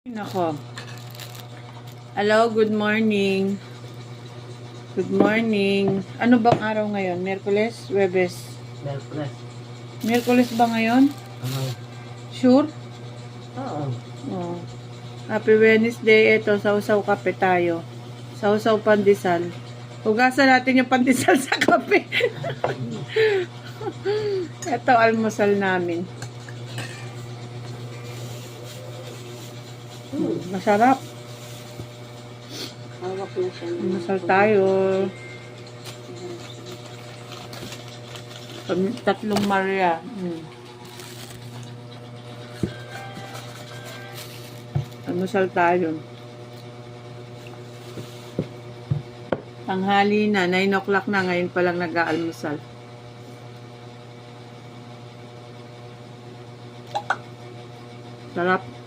Nako. Hello, good morning. Good morning. Ano bang araw ngayon? Miyerkules? Webes? Merkules. Miyerkules ba ngayon? Ano? Sure? Oo. Oh. Happy Wednesday. Ito, sausaw kape tayo. Sausaw pandesal. Hugasan natin yung pandesal sa kape. Ito, almusal namin. Masarap. Hawak na siya. Almusal tayo. Tatlong Maria. Almusal tayo. Tanghali na, 9 o'clock na, ngayon pa lang nag-aalmusal. Sarap.